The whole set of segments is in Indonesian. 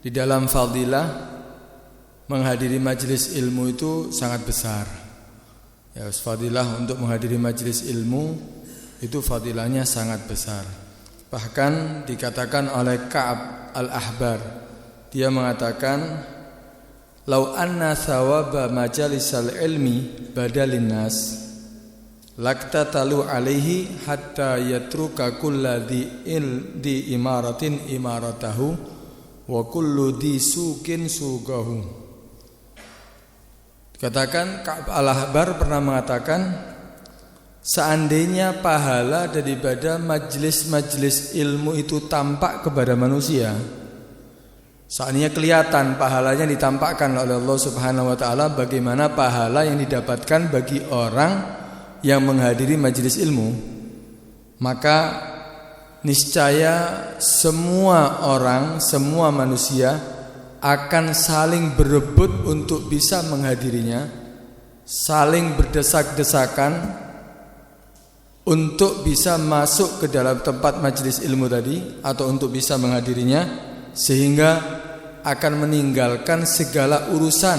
Di dalam fadilah menghadiri majelis ilmu itu sangat besar. Ya, fadilah untuk menghadiri majelis ilmu itu fadilahnya sangat besar. Bahkan dikatakan oleh Ka'ab al-Ahbar, dia mengatakan, "Lau anna thawaba majalisal ilmi badalin nas, laktatalu alaihi hatta yatruka kulladhi di imaratin imaratahu wa kullu di sukin sugahu." Katakan Ka'ab al-Ahbar pernah mengatakan, seandainya pahala daripada majlis-majlis ilmu itu tampak kepada manusia, seandainya kelihatan pahalanya ditampakkan oleh Allah Subhanahu wa taala, bagaimana pahala yang didapatkan bagi orang yang menghadiri majelis ilmu, maka niscaya semua orang, semua manusia akan saling berebut untuk bisa menghadirinya, saling berdesak-desakan untuk bisa masuk ke dalam tempat majelis ilmu tadi atau untuk bisa menghadirinya, sehingga akan meninggalkan segala urusan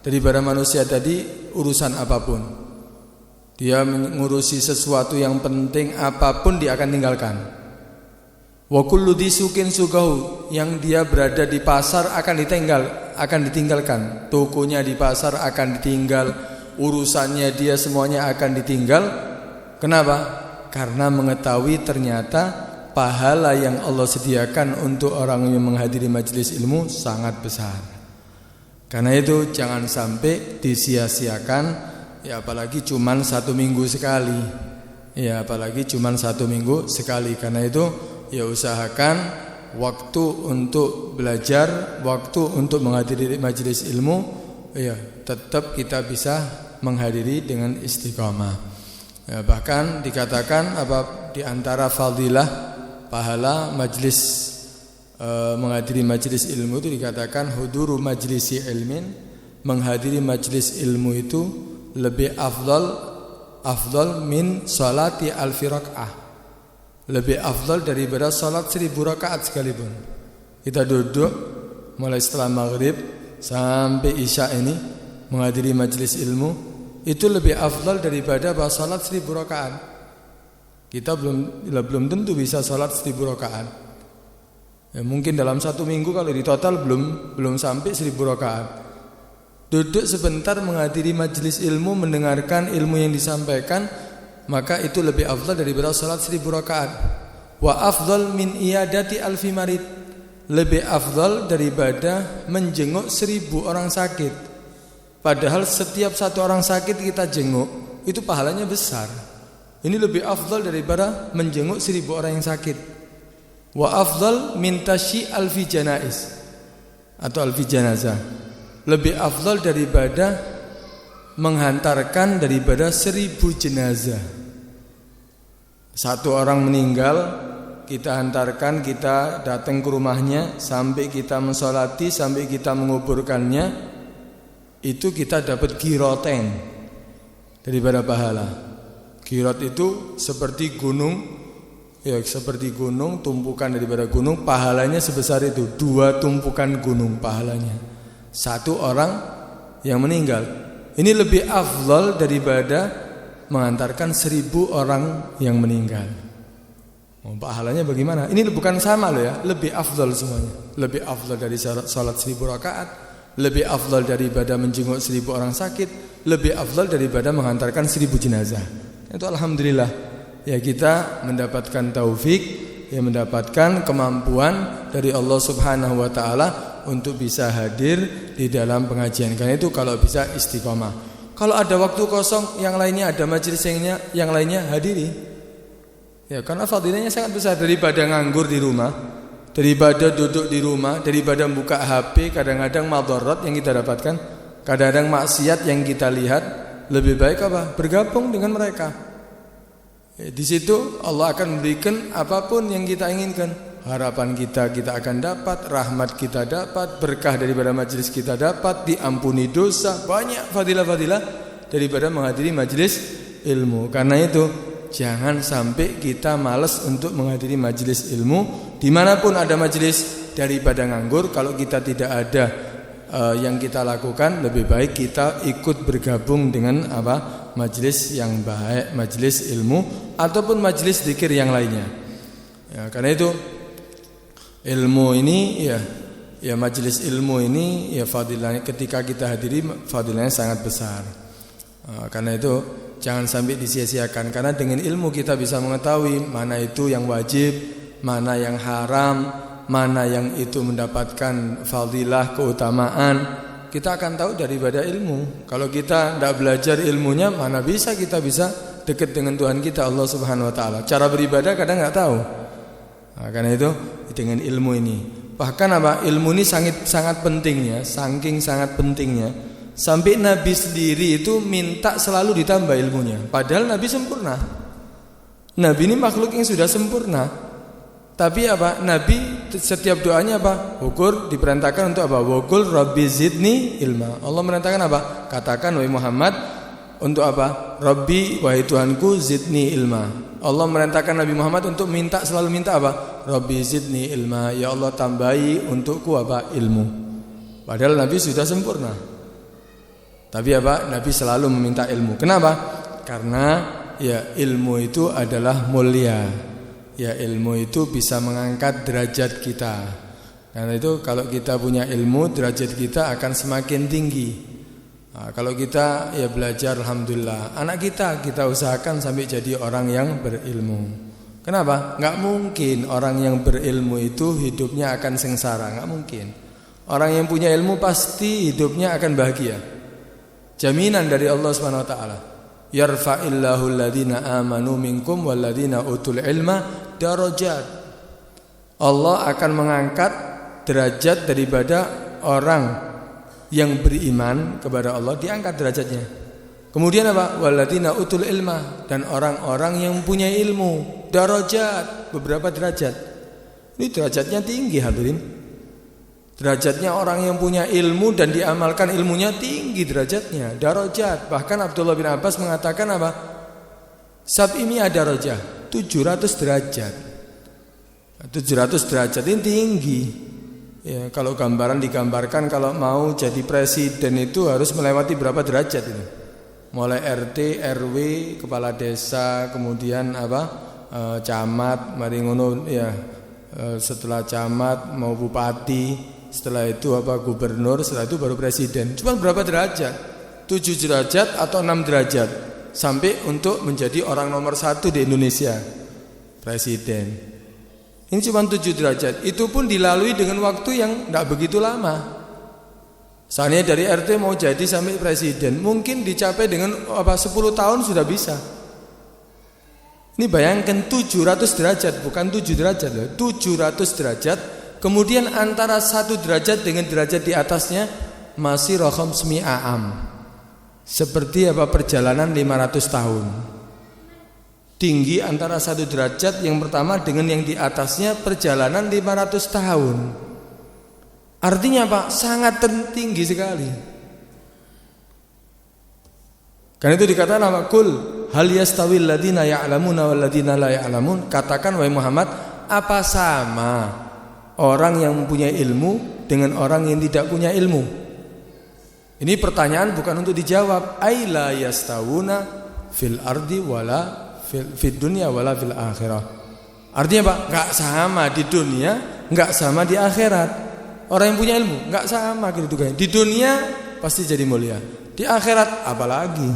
daripada manusia tadi, urusan apapun. Dia mengurusi sesuatu yang penting apapun dia akan tinggalkan. Wa kullu disukin sugahu, yang dia berada di pasar akan ditinggalkan. Tokonya di pasar akan ditinggal, urusannya dia semuanya akan ditinggal. Kenapa? Karena mengetahui ternyata pahala yang Allah sediakan untuk orang yang menghadiri majelis ilmu sangat besar. Karena itu jangan sampai disia-siakan. Ya apalagi cuman 1 minggu sekali. Ya apalagi cuman 1 minggu sekali. Karena itu ya usahakan waktu untuk belajar, waktu untuk menghadiri majelis ilmu, ya tetap kita bisa menghadiri dengan istiqamah. Ya, bahkan dikatakan di antara fadilah pahala majelis menghadiri majelis ilmu itu dikatakan huduru majlisi ilmin, menghadiri majelis ilmu itu lebih afdal min salati alfi rakaah, lebih afdal daripada salat 1000 rakaat sekalipun. Kita duduk mulai setelah maghrib sampai isya ini menghadiri majelis ilmu, itu lebih afdal daripada salat 1000 rakaat. Kita belum tentu bisa salat 1000 rakaat. Ya, mungkin dalam 1 minggu kalau di total belum sampai 1000 rakaat. Duduk sebentar menghadiri majelis ilmu, mendengarkan ilmu yang disampaikan, maka itu lebih afdal daripada salat 1000 rakaat. Wa afdal min iyadati alfi marid, lebih afdal daripada menjenguk 1000 orang sakit. Padahal setiap 1 orang sakit kita jenguk, itu pahalanya besar. Ini lebih afdal daripada menjenguk 1000 orang yang sakit. Wa afdal min tasyi alfi janais atau alfi janazah, lebih afdal daripada menghantarkan daripada 1000 jenazah. 1 orang meninggal, kita hantarkan, kita datang ke rumahnya, sampai kita mensolati, sampai kita menguburkannya, itu kita dapat qirotain daripada pahala. Qirat itu seperti gunung, ya seperti gunung, tumpukan daripada gunung, pahalanya sebesar itu, 2 tumpukan gunung pahalanya. 1 orang yang meninggal. Ini lebih afdal daripada mengantarkan 1000 orang yang meninggal. Pahalanya bagaimana? Ini bukan sama loh ya, lebih afdal semuanya. Lebih afdal dari salat 1000 rakaat, lebih afdal daripada menjenguk 1000 orang sakit, lebih afdal daripada mengantarkan 1000 jenazah. Itu alhamdulillah ya, kita mendapatkan taufik, ya mendapatkan kemampuan dari Allah Subhanahu wa taala untuk bisa hadir di dalam pengajian. Karena itu kalau bisa istiqomah. Kalau ada waktu kosong, yang lainnya ada majelis yang lainnya hadiri. Ya, karena fadilahnya sangat besar daripada nganggur di rumah, daripada duduk di rumah, daripada buka HP, kadang-kadang madarat yang kita dapatkan, kadang-kadang maksiat yang kita lihat, lebih baik apa? Bergabung dengan mereka. Ya, di situ Allah akan memberikan apapun yang kita inginkan. Harapan kita akan dapat, rahmat kita dapat, berkah daripada majelis kita dapat, diampuni dosa, banyak fadilah-fadilah daripada menghadiri majelis ilmu. Karena itu jangan sampai kita malas untuk menghadiri majelis ilmu. Dimanapun ada majelis, daripada nganggur. Kalau kita tidak ada yang kita lakukan, lebih baik kita ikut bergabung dengan majelis yang baik, majelis ilmu ataupun majelis zikir yang lainnya. Ya, karena itu ilmu ini ya majelis ilmu ini ya fadilahnya ketika kita hadiri fadilahnya sangat besar. Karena itu jangan sampai disia-siakan, karena dengan ilmu kita bisa mengetahui mana itu yang wajib, mana yang haram, mana yang itu mendapatkan fadilah, keutamaan. Kita akan tahu daripada ilmu. Kalau kita tidak belajar ilmunya, mana bisa kita bisa dekat dengan Tuhan kita Allah Subhanahu wa taala. Cara beribadah kadang enggak tahu. Karena itu dengan ilmu ini. Bahkan ilmu ini sangat pentingnya, saking sangat pentingnya sampai Nabi sendiri itu minta selalu ditambah ilmunya. Padahal Nabi sempurna. Nabi ini makhluk yang sudah sempurna. Tapi Nabi setiap doanya Ukur diperintahkan untuk Waqul Rabbi zidni ilma. Allah merintahkan Katakan wahai Muhammad untuk Rabbi, wahai Tuhanku, zidni ilma. Allah merintahkan Nabi Muhammad untuk selalu minta Rabbi zidni ilma. Ya Allah, tambahi untukku ilmu. Padahal Nabi sudah sempurna. Tapi Nabi selalu meminta ilmu. Kenapa? Karena ya ilmu itu adalah mulia. Ya ilmu itu bisa mengangkat derajat kita. Karena itu kalau kita punya ilmu, derajat kita akan semakin tinggi. Kalau kita ya belajar, alhamdulillah. Anak kita usahakan sampai jadi orang yang berilmu. Kenapa? Enggak mungkin orang yang berilmu itu hidupnya akan sengsara. Enggak mungkin. Orang yang punya ilmu pasti hidupnya akan bahagia. Jaminan dari Allah Subhanahu wa taala. Yarfa'illahu alladhina amanu minkum walladhina utul ilma darajat. Allah akan mengangkat derajat daripada orang yang beriman kepada Allah, diangkat derajatnya. Kemudian walladhina utul ilma, dan orang-orang yang punya ilmu, darajat, beberapa derajat. Ini derajatnya tinggi hadirin. Derajatnya orang yang punya ilmu dan diamalkan ilmunya tinggi derajatnya, darajat. Bahkan Abdullah bin Abbas mengatakan Sab'imi'a darajah, 700 derajat. 700 derajat ini tinggi. Ya, kalau digambarkan kalau mau jadi presiden itu harus melewati berapa derajat ini? Mulai RT, RW, kepala desa, kemudian camat, mari ngono ya. Setelah camat mau bupati, setelah itu gubernur, setelah itu baru presiden. Cuma berapa derajat? 7 derajat atau 6 derajat sampai untuk menjadi orang nomor 1 di Indonesia, presiden. Ini cuma 7 derajat. Itu pun dilalui dengan waktu yang tidak begitu lama. Soalnya dari RT mau jadi sampai presiden mungkin dicapai dengan 10 tahun sudah bisa. Ini bayangkan 700 derajat, bukan 7 derajat loh, 700 derajat. Kemudian antara 1 derajat dengan derajat di atasnya masih rohom semi'am. Seperti perjalanan 500 tahun. Tinggi antara 1 derajat yang pertama dengan yang di atasnya perjalanan 500 tahun. Artinya sangat tinggi sekali. Karena itu dikatakan Qul hal yastawil ladina ya'lamuna wal ladina la ya'lamun. Katakan wahai Muhammad, apa sama orang yang mempunyai ilmu dengan orang yang tidak punya ilmu? Ini pertanyaan bukan untuk dijawab. Ai la yastawuna fil ardi wala fid dunya wala fil akhirah. Artinya enggak sama di dunia, enggak sama di akhirat. Orang yang punya ilmu enggak sama kedudukannya. Di dunia pasti jadi mulia. Di akhirat apalagi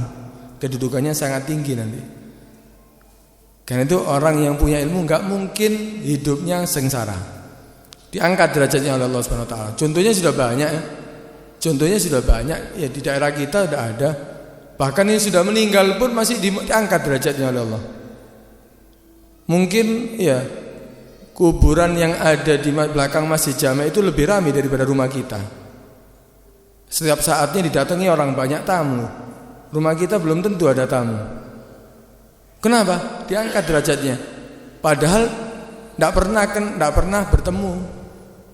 kedudukannya sangat tinggi nanti. Karena itu orang yang punya ilmu enggak mungkin hidupnya sengsara. Diangkat derajatnya oleh Allah Subhanahu wa taala. Contohnya sudah banyak ya. Contohnya sudah banyak ya, di daerah kita sudah ada. Bahkan yang sudah meninggal pun masih diangkat derajatnya oleh Allah. Mungkin ya kuburan yang ada di belakang Masjid Jami itu lebih ramai daripada rumah kita. Setiap saatnya didatangi orang banyak tamu. Rumah kita belum tentu ada tamu. Kenapa? Diangkat derajatnya. Padahal tidak pernah bertemu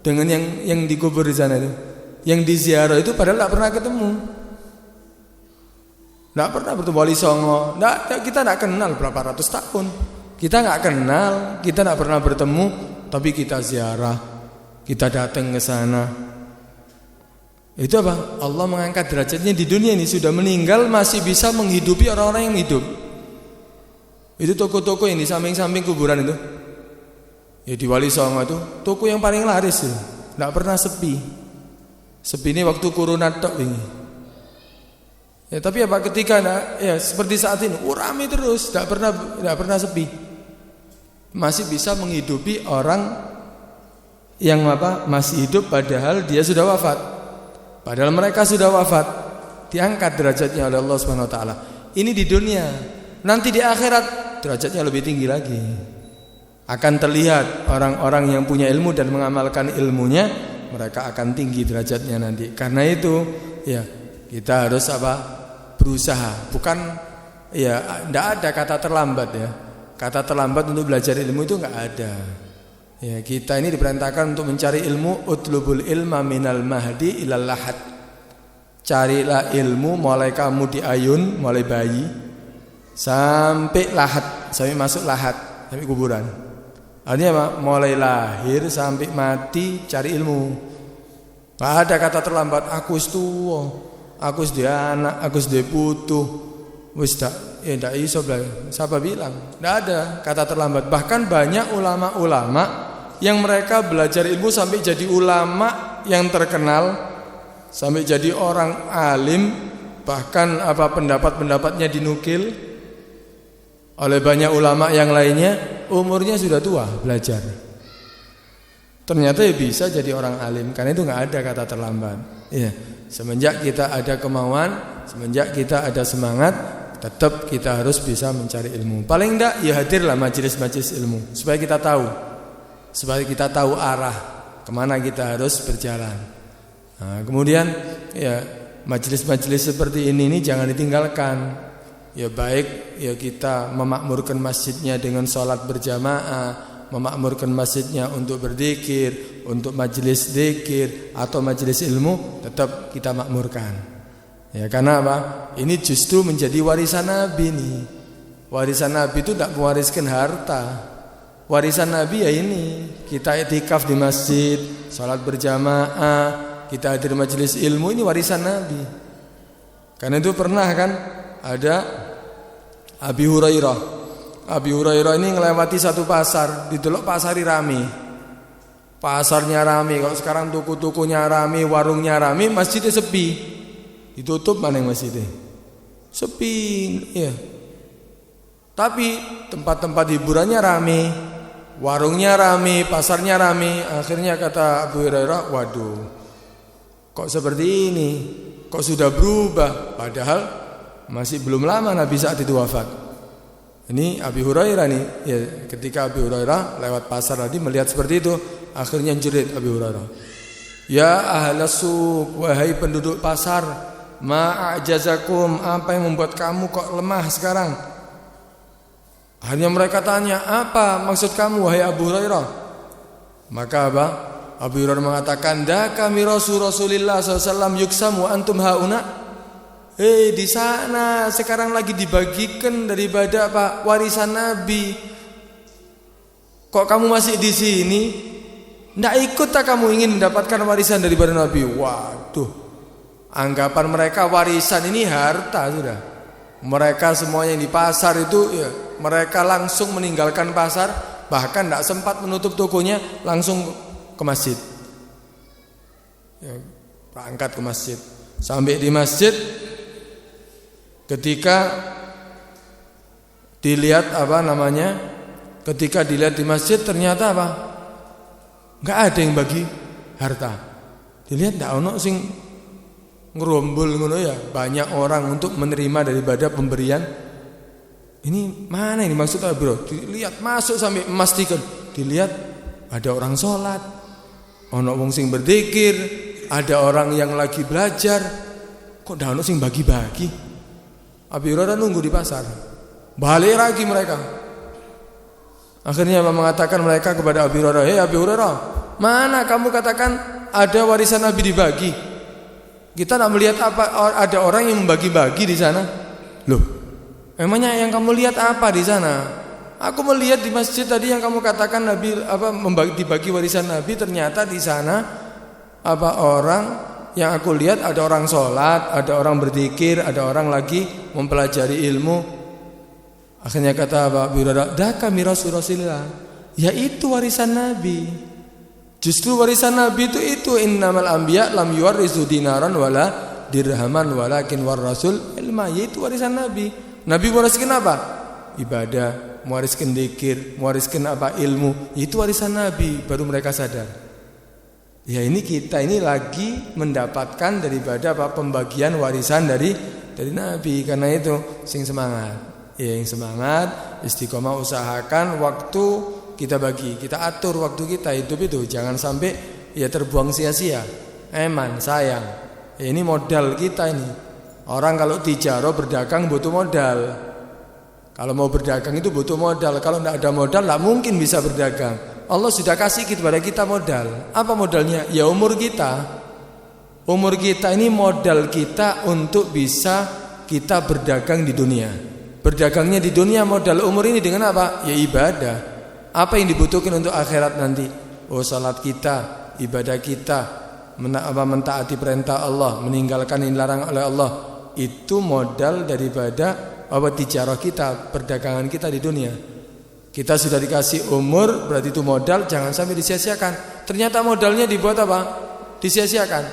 dengan yang dikubur di sana itu. Yang diziarah itu padahal tidak pernah ketemu. Tidak pernah bertemu Wali Songo. Kita tidak kenal berapa ratus tahun. Kita nggak kenal, kita nggak pernah bertemu, tapi kita ziarah, kita datang ke sana. Itu apa? Allah mengangkat derajatnya di dunia ini, sudah meninggal masih bisa menghidupi orang-orang yang hidup. Itu toko-toko yang di samping-samping kuburan itu, ya di Wali Songo itu toko yang paling laris, nggak pernah sepi. Sepi ini waktu corona tok ini. Ya, tapi apa ketika ya seperti saat ini, ramai terus, nggak pernah sepi. Masih bisa menghidupi orang yang masih hidup padahal dia sudah wafat. Padahal mereka sudah wafat, diangkat derajatnya oleh Allah Subhanahu wa taala. Ini di dunia. Nanti di akhirat derajatnya lebih tinggi lagi. Akan terlihat orang-orang yang punya ilmu dan mengamalkan ilmunya, mereka akan tinggi derajatnya nanti. Karena itu ya kita harus berusaha. Bukan ya enggak ada kata terlambat ya. Kata terlambat untuk belajar ilmu itu enggak ada. Ya, kita ini diperintahkan untuk mencari ilmu, utlubul ilma minal mahdi ilal lahad. Carilah ilmu mulai kamu di ayun, mulai bayi sampai lahad, sampai masuk lahad, sampai kuburan. Artinya apa? Mulai lahir sampai mati cari ilmu. Enggak ada kata terlambat, aku wis tuwa, aku wis duwe anak, aku wis duwe putu. Wis ndak iso belajar. Siapa bilang? Ndak ada kata terlambat. Bahkan banyak ulama-ulama yang mereka belajar ilmu sampai jadi ulama yang terkenal, sampai jadi orang alim, bahkan pendapat-pendapatnya dinukil oleh banyak ulama yang lainnya, umurnya sudah tua belajar. Ternyata ya bisa jadi orang alim, karena itu enggak ada kata terlambat. Iya, semenjak kita ada kemauan, semenjak kita ada semangat, tetap kita harus bisa mencari ilmu. Paling enggak ya hadirlah majelis-majelis ilmu supaya kita tahu arah kemana kita harus berjalan. Nah, kemudian ya majelis-majelis seperti ini jangan ditinggalkan. Ya baik ya kita memakmurkan masjidnya dengan sholat berjamaah, memakmurkan masjidnya untuk berzikir, untuk majelis zikir atau majelis ilmu, tetap kita makmurkan. Ya karena apa? Ini justru menjadi warisan Nabi nih. Warisan Nabi itu tidak mewariskan harta. Warisan Nabi ya ini, kita i'tikaf di masjid, salat berjamaah, kita hadir majelis ilmu, ini warisan Nabi. Karena itu pernah kan ada Abi Hurairah. Abi Hurairah ini ngelewati satu pasar, didelok pasari rame. Pasarnya rame, kalau sekarang tuku-tukunya rame, warungnya rame, masjidnya sepi. Ditutup mana yang masjidnya? Sepi, ya. Tapi tempat-tempat hiburannya rame, warungnya rame, pasarnya rame. Akhirnya kata Abu Hurairah, waduh, kok seperti ini? Kok sudah berubah? Padahal masih belum lama Nabi saat itu wafat. Ini Abi Hurairah nih, ya, ketika Abi Hurairah lewat pasar tadi melihat seperti itu, akhirnya jerit Abi Hurairah, ya ahlas suq, wahai penduduk pasar, ma'ajazakum, apa yang membuat kamu kok lemah sekarang? Akhirnya mereka tanya, apa maksud kamu wahai Abu Hurairah? Maka Abu Hurairah mengatakan, da kami Rasulullah SAW yuksamu antum hauna. Di sana sekarang lagi dibagikan daripada warisan Nabi. Kok kamu masih di sini? Ndak ikut tak kamu ingin mendapatkan warisan daripada Nabi? Waduh, anggapan mereka warisan ini harta sudah. Mereka semuanya di pasar itu ya, mereka langsung meninggalkan pasar, bahkan ndak sempat menutup tokonya, langsung ke masjid. Ya, berangkat ke masjid. Sampai di masjid, ketika dilihat ketika dilihat di masjid ternyata enggak ada yang bagi harta. Dilihat ndak ono sing ngerombol ngono ya, banyak orang untuk menerima daripada pemberian. Ini mana ini maksudnya, bro? Dilihat masuk sampai memastikan, dilihat ada orang sholat, ono wong sing berzikir, ada orang yang lagi belajar. Kok ndak ono sing bagi-bagi? Abi Hurairah nunggu di pasar. Balik lagi mereka. Akhirnya mengatakan mereka kepada Abi Hurairah, "Hei Abi Hurairah, mana kamu katakan ada warisan Nabi dibagi? Kita nak melihat apa ada orang yang membagi-bagi di sana?" Loh, emangnya yang kamu lihat apa di sana? Aku melihat di masjid tadi yang kamu katakan Nabi dibagi warisan Nabi, ternyata di sana orang yang aku lihat ada orang sholat, ada orang berzikir, ada orang lagi mempelajari ilmu. Akhirnya kata Abu Hurairah, "Daka mirasu Rasulillah." Ya itu warisan Nabi. Justru warisan Nabi itu innamal anbiya lam yuwarrisu dinaran wala dirhaman walakin warasul ilma. Yaitu warisan Nabi. Nabi mewariskan apa? Ibadah, mewariskan dzikir, mewariskan ilmu. Itu warisan Nabi, baru mereka sadar. Ya ini kita ini lagi mendapatkan daripada pembagian warisan dari Nabi. Karena itu sing semangat. Ya yang semangat, istiqomah, usahakan waktu kita bagi, kita atur waktu kita hidup itu jangan sampai ya terbuang sia-sia. Eman, sayang. Ya, ini modal kita ini. Orang kalau tijaro berdagang butuh modal. Kalau mau berdagang itu butuh modal. Kalau tidak ada modal tidak mungkin bisa berdagang. Allah sudah kasih kepada kita modal. Apa modalnya? Ya umur kita. Umur kita ini modal kita untuk bisa kita berdagang di dunia. Berdagangnya di dunia modal umur ini dengan apa? Ya ibadah. Apa yang dibutuhkan untuk akhirat nanti? Oh salat kita, ibadah kita, mentaati perintah Allah, meninggalkan yang dilarang oleh Allah. Itu modal daripada tijarah kita, perdagangan kita di dunia. Kita sudah dikasih umur, berarti itu modal, jangan sampai disia-siakan. Ternyata modalnya dibuat apa? Disia-siakan.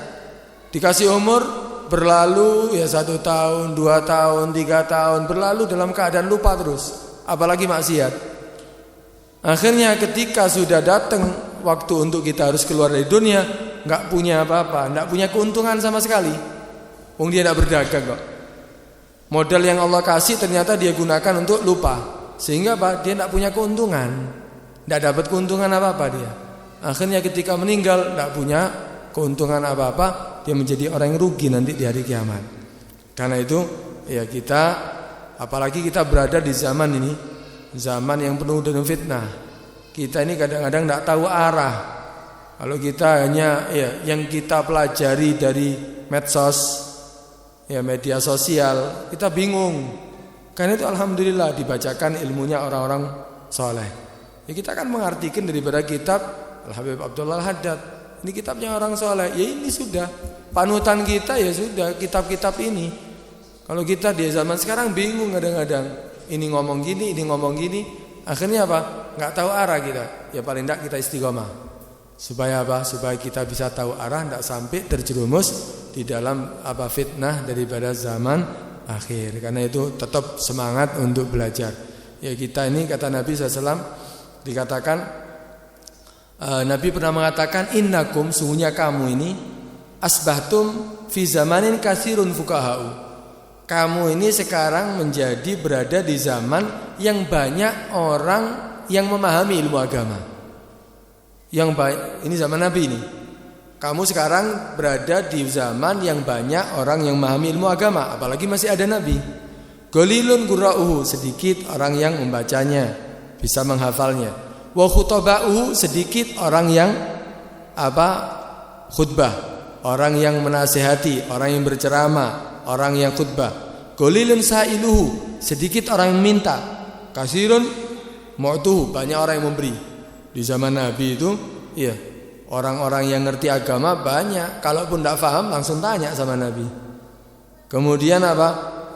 Dikasih umur, berlalu ya 1 tahun, 2 tahun, 3 tahun, berlalu dalam keadaan lupa terus. Apalagi maksiat. Akhirnya ketika sudah datang waktu untuk kita harus keluar dari dunia, enggak punya apa-apa, enggak punya keuntungan sama sekali. Wong dia enggak berdagang kok. Modal yang Allah kasih ternyata dia gunakan untuk lupa. Sehingga dia enggak punya keuntungan. Enggak dapat keuntungan apa-apa dia. Akhirnya ketika meninggal enggak punya keuntungan apa-apa, dia menjadi orang yang rugi nanti di hari kiamat. Karena itu ya kita, apalagi kita berada di zaman ini, zaman yang penuh dengan fitnah. Kita ini kadang-kadang tidak tahu arah. Kalau kita hanya yang kita pelajari dari medsos, media sosial, kita bingung. Karena itu alhamdulillah dibacakan ilmunya orang-orang soleh. Ya kita kan mengartikan daripada kitab Al-Habib Abdullah Al-Haddad. Ini kitabnya orang soleh. Ya ini sudah panutan kita, ya sudah kitab-kitab ini. Kalau kita di zaman sekarang bingung kadang-kadang. Ini ngomong gini, ini ngomong gini. Akhirnya apa? Enggak tahu arah kita. Ya paling enggak kita istiqomah. Supaya apa? Supaya kita bisa tahu arah, enggak sampai terjerumus di dalam fitnah daripada zaman akhir. Karena itu tetap semangat untuk belajar. Ya kita ini kata Nabi SAW dikatakan, Nabi pernah mengatakan, innakum, sungguhnya kamu ini asbahtum fi zamanin kasirun fuqaha'u. Kamu ini sekarang menjadi berada di zaman yang banyak orang yang memahami ilmu agama. Ini zaman Nabi ini. Kamu sekarang berada di zaman yang banyak orang yang memahami ilmu agama, apalagi masih ada Nabi. Qalilun qurra'uhu, sedikit orang yang membacanya, bisa menghafalnya. Wa khutaba'uhu, sedikit orang yang khutbah, orang yang menasihati, orang yang berceramah, orang yang khutbah. Qalilun sa'iluhu, sedikit orang yang minta. Kasirun mu'tuhu, banyak orang yang memberi. Di zaman Nabi itu orang-orang yang ngerti agama banyak. Kalaupun tidak paham langsung tanya sama Nabi. Kemudian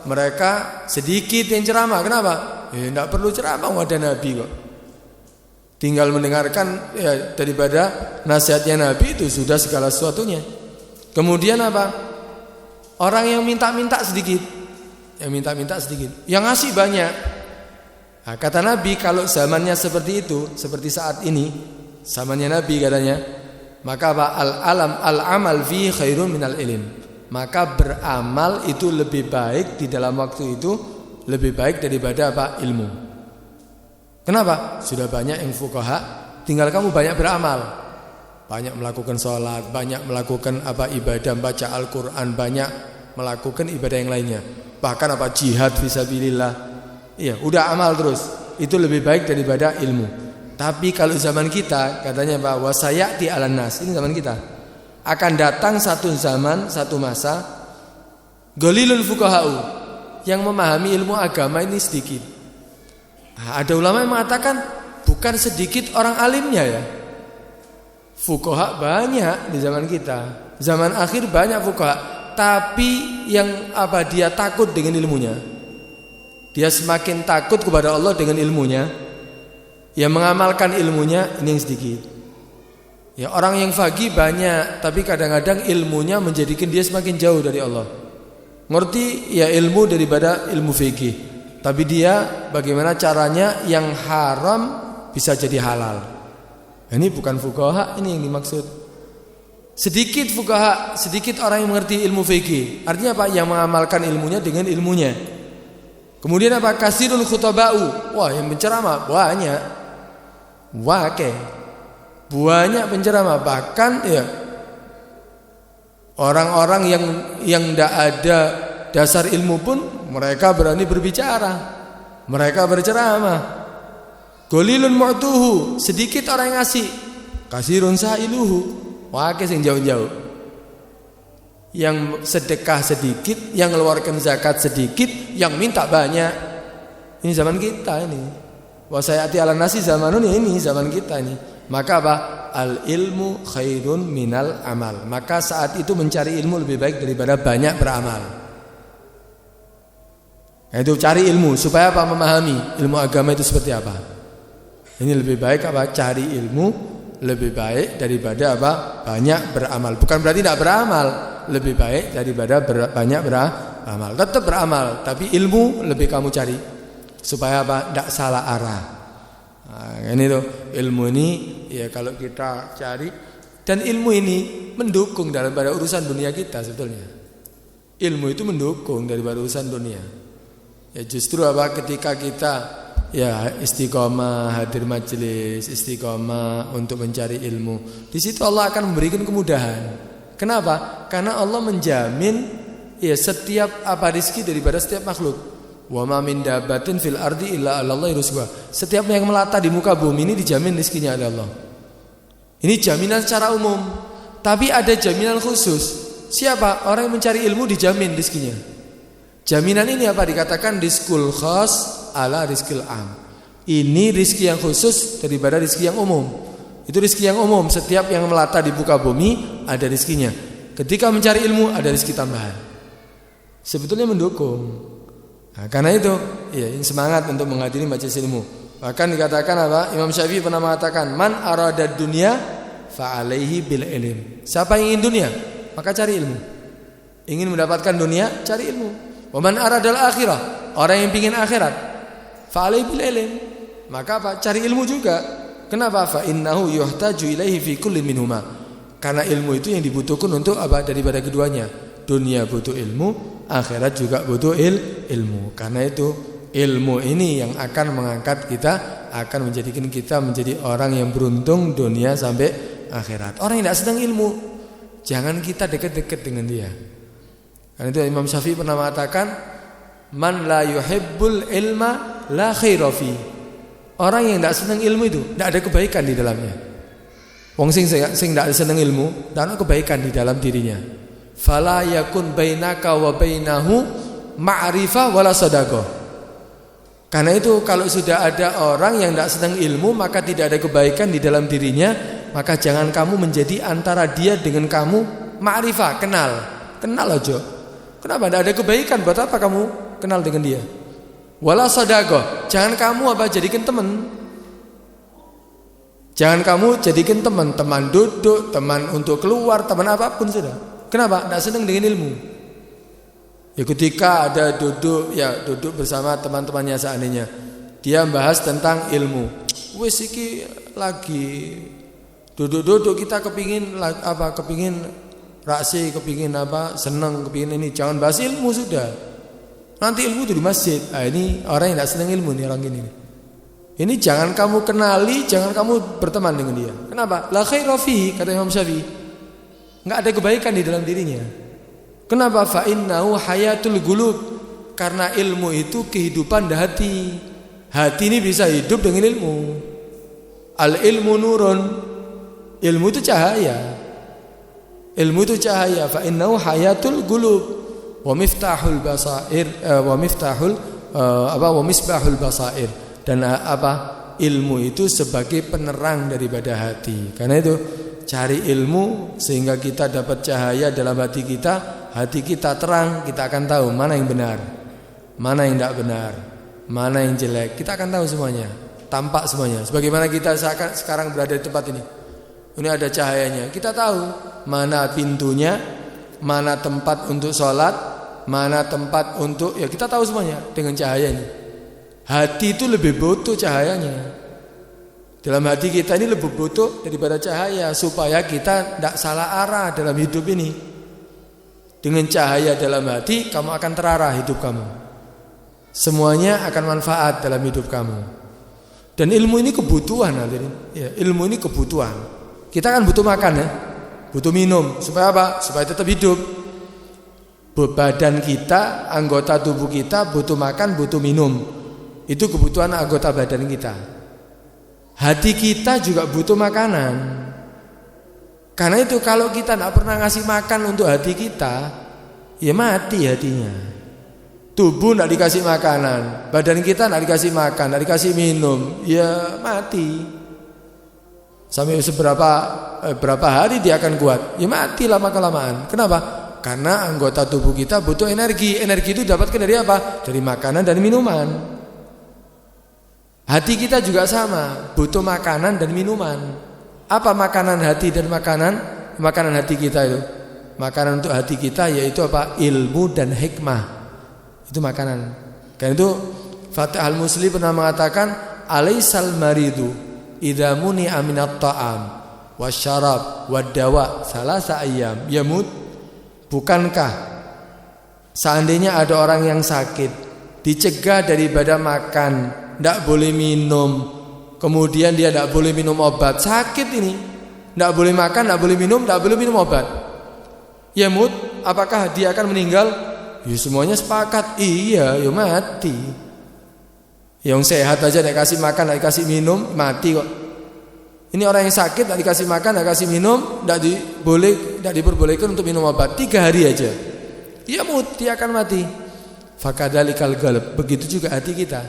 mereka sedikit yang ceramah. Kenapa? Tidak perlu ceramah, ada Nabi kok. Tinggal mendengarkan daripada nasihatnya Nabi itu sudah segala sesuatunya. Kemudian orang yang minta-minta sedikit. Yang minta-minta sedikit. Yang ngasih banyak. Nah, kata Nabi kalau zamannya seperti itu, seperti saat ini, zamannya Nabi katanya, maka al-amal fi khairun minal ilm. Maka beramal itu lebih baik di dalam waktu itu, lebih baik daripada ilmu. Kenapa? Sudah banyak yang fuqaha, tinggal kamu banyak beramal. Banyak melakukan sholat, banyak melakukan ibadah, baca Al-Quran, banyak melakukan ibadah yang lainnya. Bahkan jihad fisabilillah. Iya, udah amal terus. Itu lebih baik daripada ilmu. Tapi kalau zaman kita katanya bahwa sayati alan nas, ini zaman kita. Akan datang satu zaman, satu masa, qalilul fuqaha'u. yang memahami ilmu agama ini sedikit. Nah, ada ulama yang mengatakan bukan sedikit orang alimnya ya. Fuqaha banyak di zaman kita. Zaman akhir banyak fuqaha, tapi yang dia takut dengan ilmunya. Dia semakin takut kepada Allah dengan ilmunya. Yang mengamalkan ilmunya ini yang sedikit. Ya, orang yang faqih banyak, tapi kadang-kadang ilmunya menjadikan dia semakin jauh dari Allah. Ngerti ya ilmu daripada ilmu fikih, tapi dia bagaimana caranya yang haram bisa jadi halal. Ini bukan fuqaha, ini yang dimaksud. Sedikit fuqaha, sedikit orang yang mengerti ilmu fikih. Artinya apa? Yang mengamalkan ilmunya dengan ilmunya. Kemudian apa? Kasirul khutaba'u. Wah, yang penceramah banyak. Wake. Banyak penceramah, bahkan ya orang-orang yang tidak ada dasar ilmu pun mereka berani berbicara. Mereka berceramah. Golilun mu'tuhu, sedikit orang yang ngasih. Kasirun sa'iluhu, wake sing jauh-jauh. Yang sedekah sedikit, yang mengeluarkan zakat sedikit, yang minta banyak. Ini zaman kita ini. Wa sayati ala nasi zamanun ini zaman kita ini. Maka apa? Al ilmu khairun minal amal. Maka saat itu mencari ilmu lebih baik daripada banyak beramal. Itu cari ilmu supaya apa? Memahami ilmu agama itu seperti apa. Ini lebih baik apa? Cari ilmu lebih baik daripada apa? Banyak beramal. Bukan berarti tidak beramal, lebih baik daripada banyak beramal. Tetap beramal, tapi ilmu lebih kamu cari supaya apa? Tidak salah arah. Nah, ini tuh ilmu ini ya kalau kita cari, dan ilmu ini mendukung daripada urusan dunia kita sebetulnya. Ilmu itu mendukung daripada urusan dunia. Ya justru apa? Ketika kita ya istiqomah hadir majelis, istiqomah untuk mencari ilmu, di situ Allah akan memberikan kemudahan. Kenapa? Karena Allah menjamin ya setiap rezeki daripada setiap makhluk. Wa ma min dabbatin fil ardi illa 'alallahi rizquha. Setiap yang melata di muka bumi ini dijamin rezekinya oleh Allah. Ini jaminan secara umum, tapi ada jaminan khusus. Siapa? Orang yang mencari ilmu dijamin rezekinya. Jaminan ini apa? Dikatakan rizqul khas ala rizqil am. Ini rezeki yang khusus daripada rezeki yang umum. Itu rezeki yang umum, setiap yang melata di muka bumi ada rezekinya. Ketika mencari ilmu ada rezeki tambahan. Sebetulnya mendukung. Nah, karena itu ya semangat untuk menghadiri majelis ilmu. Bahkan dikatakan apa? Imam Syafi'i pernah mengatakan, "Man arada dunya fa alaihi bil ilm." Siapa yang ingin dunia, maka cari ilmu. Ingin mendapatkan dunia, cari ilmu. Wa man aradal akhirah, orang yang ingin akhirat, fa alaihi bil ilm. Maka apa? Cari ilmu juga. Kenapa? Fa innahu yuhtaju ilaihi fi kulli minhuma. Karena ilmu itu yang dibutuhkan untuk apa? Daripada keduanya. Dunia butuh ilmu, akhirat juga butuh ilmu. Karena itu ilmu ini yang akan mengangkat kita, akan menjadikan kita menjadi orang yang beruntung dunia sampai akhirat. Orang yang tidak sedang ilmu, jangan kita dekat-dekat dengan dia. Karena itu Imam Syafi'i pernah mengatakan, man la yuhibbul ilma la khaira fi. Orang yang tidak senang ilmu itu tidak ada kebaikan di dalamnya. Wong sing tidak senang ilmu, tidak ada kebaikan di dalam dirinya. Fala yakun bainaka wa bainahu ma'rifah wala sadaqah. Karena itu kalau sudah ada orang yang tidak senang ilmu, maka tidak ada kebaikan di dalam dirinya, maka jangan kamu menjadi antara dia dengan kamu ma'rifah, kenal aja. Kenapa? Tidak ada kebaikan, buat apa kamu kenal dengan dia? Wala sadaqah, jangan kamu jadikan teman. Jangan kamu jadikan teman duduk, teman untuk keluar, teman apapun sudah. Kenapa? Tidak senang dengan ilmu. Ya ketika ada duduk bersama teman-temannya seandainya dia membahas tentang ilmu. Wes iki lagi duduk kita kepingin raksi, kepingin senang, kepingin ini. Jangan bahas ilmu sudah. Nanti ilmu itu di masjid. Ini orang yang tidak senang ilmu nih orang ini. Ini jangan kamu kenali, jangan kamu berteman dengan dia. Kenapa? La khaira fi, kata Imam Syafi'i. Enggak ada kebaikan di dalam dirinya. Kenapa? Fa innahu hayatul qulub. Karena ilmu itu kehidupan hati. Hati ini bisa hidup dengan ilmu. Al ilmu nurun. Ilmu itu cahaya. Ilmu itu cahaya. Fa innahu hayatul qulub. wa miftahul basair wa misbahul basair, dan ilmu itu sebagai penerang daripada hati. Karena itu cari ilmu sehingga kita dapat cahaya dalam hati kita terang, kita akan tahu mana yang benar, mana yang tidak benar, mana yang jelek, kita akan tahu semuanya, tampak semuanya. Sebagaimana kita sekarang berada di tempat ini ada cahayanya, kita tahu mana pintunya, mana tempat untuk sholat, mana tempat untuk, ya kita tahu semuanya dengan cahayanya. Hati itu lebih butuh cahayanya. Dalam hati kita ini lebih butuh daripada cahaya, supaya kita tidak salah arah dalam hidup ini. Dengan cahaya dalam hati, kamu akan terarah hidup kamu. Semuanya akan manfaat dalam hidup kamu. Dan ilmu ini kebutuhan, ya, ilmu ini kebutuhan. Kita kan butuh makan, ya, butuh minum. Supaya apa? Supaya tetap hidup. Badan kita, anggota tubuh kita butuh makan, butuh minum. Itu kebutuhan anggota badan kita. Hati kita juga butuh makanan. Karena itu kalau kita tidak pernah ngasih makan untuk hati kita, ya mati hatinya. Tubuh tidak dikasih makanan, badan kita tidak dikasih makan, tidak dikasih minum, ya mati. Sampai berapa hari dia akan kuat? Ya mati lama-kelamaan. Kenapa? Karena anggota tubuh kita butuh energi. Energi itu dapatkan dari apa? Dari makanan dan minuman. Hati kita juga sama, butuh makanan dan minuman. Apa makanan hati dan makanan hati kita itu? Makanan untuk hati kita yaitu apa? Ilmu dan hikmah. Itu makanan. Karena itu Fatih Al-Musli pernah mengatakan, alaisal maridu idza muni'a minat ta'am wasyarab wad-dawa salasa ayyam yamut. Bukankah seandainya ada orang yang sakit, dicegah daripada makan, tidak boleh minum, kemudian dia tidak boleh minum obat, sakit ini, tidak boleh makan, tidak boleh minum, tidak boleh minum obat, yamut, apakah dia akan meninggal? Ya semuanya sepakat, iya, ya mati. Yang sehat aja tidak kasih makan, tidak kasih minum, mati kok. Ini orang yang sakit, tidak dikasih makan, tidak kasih minum, tidak diperbolehkan untuk minum obat 3 hari aja, ya dia akan mati. Fakadzalikal qalb, begitu juga hati kita.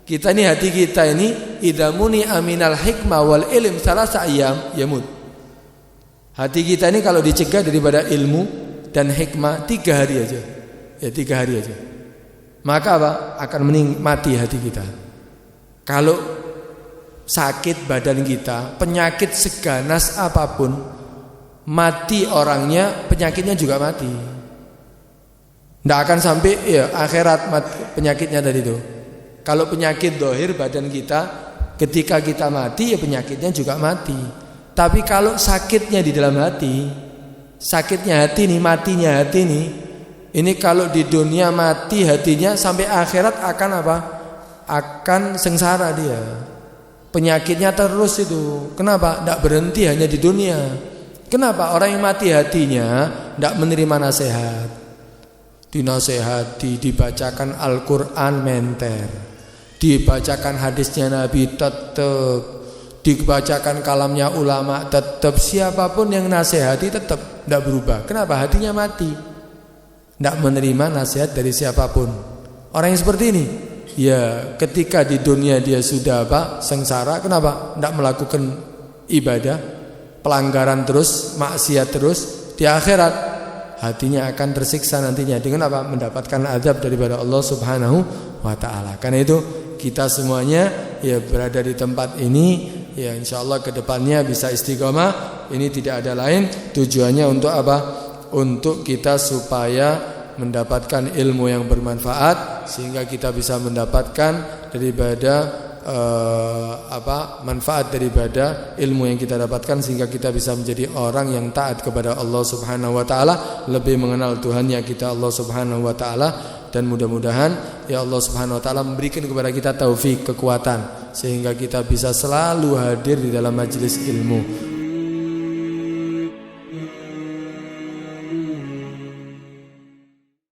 Kita ini hati kita ini idamuni aminal hikmah wal ilm salasa ayyam yamut. Hati kita ini kalau dicegah daripada ilmu dan hikmah 3 hari aja. Ya 3 hari aja. Maka apa? Akan mati hati kita. Kalau sakit badan kita, penyakit seganas apapun, mati orangnya, penyakitnya juga mati. Tidak akan sampai ya akhirat penyakitnya tadi itu. Kalau penyakit dohir badan kita, ketika kita mati ya penyakitnya juga mati. Tapi kalau sakitnya di dalam hati, sakitnya hati nih, matinya hati nih, ini kalau di dunia mati hatinya, sampai akhirat akan apa? Akan sengsara dia. Penyakitnya terus itu. Kenapa? Tidak berhenti hanya di dunia. Kenapa? Orang yang mati hatinya tidak menerima nasihat. Dinasehati, dibacakan Al-Quran menter, dibacakan hadisnya Nabi tetap, dibacakan kalamnya ulama tetap. Siapapun yang nasihati tetap tidak berubah. Kenapa? Hatinya mati, tidak menerima nasihat dari siapapun. Orang yang seperti ini, ya ketika di dunia dia sudah sengsara. Kenapa? Tidak melakukan ibadah, pelanggaran terus, maksiat terus. Di akhirat hatinya akan tersiksa nantinya dengan apa? Mendapatkan azab daripada Allah Subhanahu wa ta'ala. Karena itu kita semuanya ya berada di tempat ini, ya insyaallah kedepannya bisa istiqomah. Ini tidak ada lain tujuannya untuk apa? Untuk kita supaya mendapatkan ilmu yang bermanfaat, sehingga kita bisa mendapatkan daripada manfaat daripada ilmu yang kita dapatkan, sehingga kita bisa menjadi orang yang taat kepada Allah Subhanahu wa taala, lebih mengenal Tuhannya kita Allah Subhanahu wa taala. Dan mudah-mudahan ya Allah Subhanahu wa taala memberikan kepada kita taufik, kekuatan, sehingga kita bisa selalu hadir di dalam majelis ilmu.